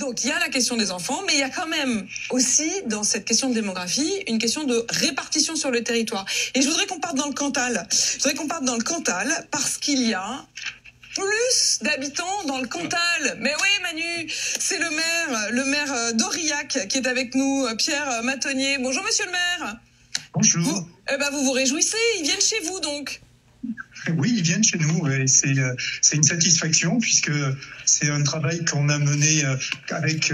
Donc il y a la question des enfants, mais il y a quand même aussi dans cette question de démographie une question de répartition sur le territoire. Et je voudrais qu'on parte dans le Cantal. Parce qu'il y a plus d'habitants dans le Cantal. Mais oui, Manu, c'est le maire d'Aurillac qui est avec nous, Pierre Matonnier. Bonjour, monsieur le maire. Bonjour. Vous vous réjouissez, ils viennent chez vous donc? Oui, ils viennent chez nous et c'est une satisfaction puisque c'est un travail qu'on a mené avec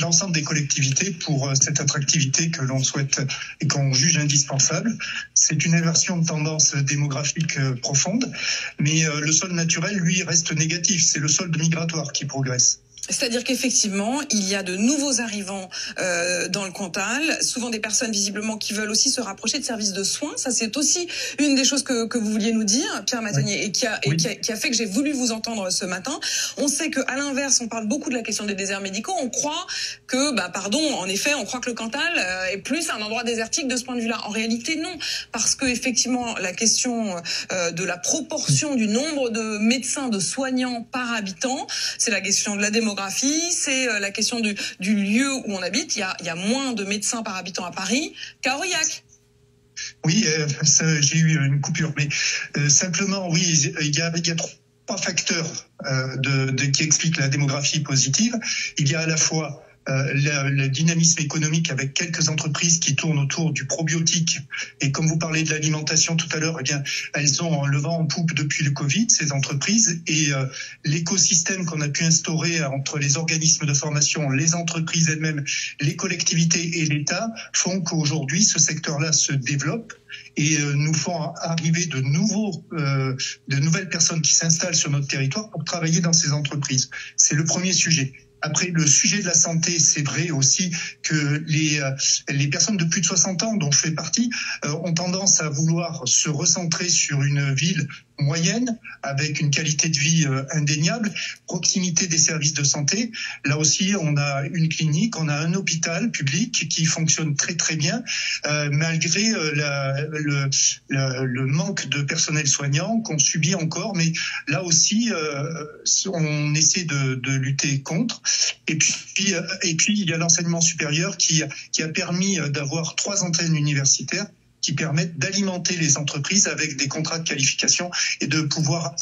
l'ensemble des collectivités pour cette attractivité que l'on souhaite et qu'on juge indispensable. C'est une inversion de tendance démographique profonde, mais le solde naturel, lui, reste négatif. C'est le solde migratoire qui progresse. C'est-à-dire qu'effectivement, il y a de nouveaux arrivants dans le Cantal, souvent des personnes visiblement qui veulent aussi se rapprocher de services de soins. Ça, c'est aussi une des choses que vous vouliez nous dire, Pierre Matonnier, et qui a fait que j'ai voulu vous entendre ce matin. On sait qu'à l'inverse, on parle beaucoup de la question des déserts médicaux. On croit que, en effet, on croit que le Cantal est plus un endroit désertique de ce point de vue-là. En réalité, non, parce que effectivement, la question de la proportion du nombre de médecins, de soignants par habitant, c'est la question de la démographie. C'est la question du lieu où on habite. Il y a moins de médecins par habitant à Paris qu'à Aurillac. Oui, j'ai eu une coupure, mais simplement, oui, il y a trois facteurs qui expliquent la démographie positive. Il y a à la fois le dynamisme économique avec quelques entreprises qui tournent autour du probiotique. Et comme vous parlez de l'alimentation tout à l'heure, eh bien, elles ont le vent en poupe depuis le Covid, ces entreprises. Et l'écosystème qu'on a pu instaurer entre les organismes de formation, les entreprises elles-mêmes, les collectivités et l'État font qu'aujourd'hui, ce secteur-là se développe et nous font arriver de nouvelles personnes qui s'installent sur notre territoire pour travailler dans ces entreprises. C'est le premier sujet. Après, le sujet de la santé, c'est vrai aussi que les personnes de plus de 60 ans, dont je fais partie, ont tendance à vouloir se recentrer sur une ville moyenne, avec une qualité de vie indéniable, proximité des services de santé. Là aussi, on a une clinique, on a un hôpital public qui fonctionne très très bien, malgré le manque de personnel soignant qu'on subit encore. Mais là aussi, on essaie de lutter contre. Et puis, il y a l'enseignement supérieur qui a permis d'avoir 3 antennes universitaires qui permettent d'alimenter les entreprises avec des contrats de qualification et de pouvoir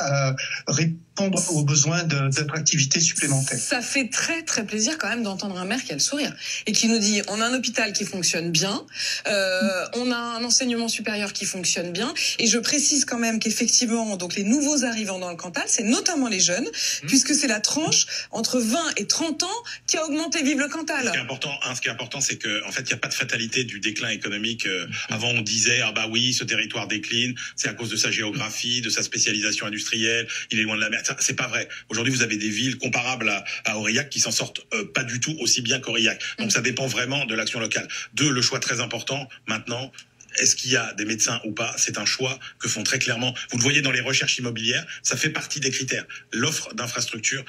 répondre aux besoins d'attractivité supplémentaire. Ça fait très très plaisir quand même d'entendre un maire qui a le sourire et qui nous dit on a un hôpital qui fonctionne bien, on a un enseignement supérieur qui fonctionne bien, et je précise quand même qu'effectivement donc les nouveaux arrivants dans le Cantal, c'est notamment les jeunes, puisque c'est la tranche entre 20 et 30 ans qui a augmenté. Vive le Cantal. Ce qui est important, c'est que en fait il n'y a pas de fatalité du déclin économique. Avant on disait oui, ce territoire décline, c'est à cause de sa géographie, de sa spécialisation industrielle, il est loin de la mer. C'est pas vrai. Aujourd'hui, vous avez des villes comparables à Aurillac qui s'en sortent pas du tout aussi bien qu'Aurillac. Donc ça dépend vraiment de l'action locale. Le choix très important maintenant. Est-ce qu'il y a des médecins ou pas? C'est un choix que font très clairement. Vous le voyez dans les recherches immobilières, ça fait partie des critères. L'offre d'infrastructures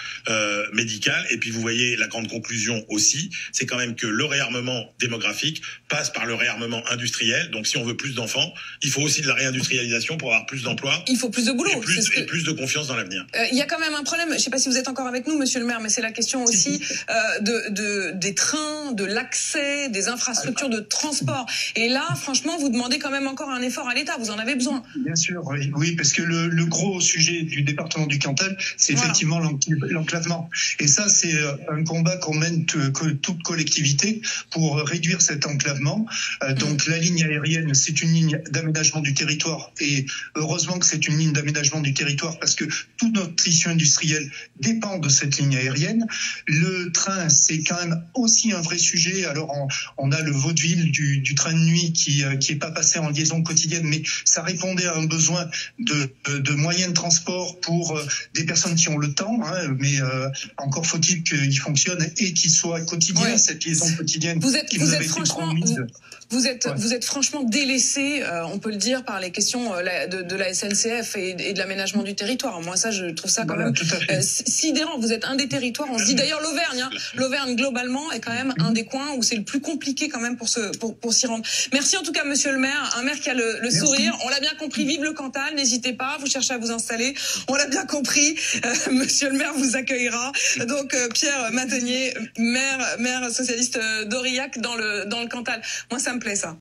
médicales. Et puis vous voyez la grande conclusion aussi, c'est quand même que le réarmement démographique passe par le réarmement industriel. Donc si on veut plus d'enfants, il faut aussi de la réindustrialisation pour avoir plus d'emplois. Il faut plus de boulot. Et plus de confiance dans l'avenir. Il y a quand même un problème, je ne sais pas si vous êtes encore avec nous, monsieur le maire, mais c'est la question aussi des trains, de l'accès, des infrastructures de transport. Et là, franchement, vous demandez quand même encore un effort à l'État, vous en avez besoin. Bien sûr, oui, parce que le gros sujet du département du Cantal, c'est effectivement l'enclavement. Et ça, c'est un combat qu'on mène toute collectivité pour réduire cet enclavement. Donc la ligne aérienne, c'est une ligne d'aménagement du territoire, et heureusement que c'est une ligne d'aménagement du territoire parce que tout notre tissu industriel dépend de cette ligne aérienne. Le train, c'est quand même aussi un vrai sujet. Alors on a le vaudeville du train de nuit qui est pas passé en liaison quotidienne, mais ça répondait à un besoin de moyens de transport pour des personnes qui ont le temps, mais encore faut-il qu'il fonctionne et qu'il soit quotidien, cette liaison quotidienne qui nous avait été promise. Vous êtes franchement délaissé, on peut le dire, par les questions de la SNCF et de l'aménagement du territoire. Moi, ça, je trouve ça quand même sidérant. Vous êtes un des territoires, on se dit d'ailleurs l'Auvergne globalement est quand même un des coins où c'est le plus compliqué quand même pour s'y rendre. Merci en tout cas, monsieur monsieur le maire, un maire qui a le sourire. On l'a bien compris, vive le Cantal, n'hésitez pas, vous cherchez à vous installer. On l'a bien compris, monsieur le maire vous accueillera. Donc Pierre Matonnier, maire socialiste d'Aurillac dans le Cantal. Moi ça me plaît ça.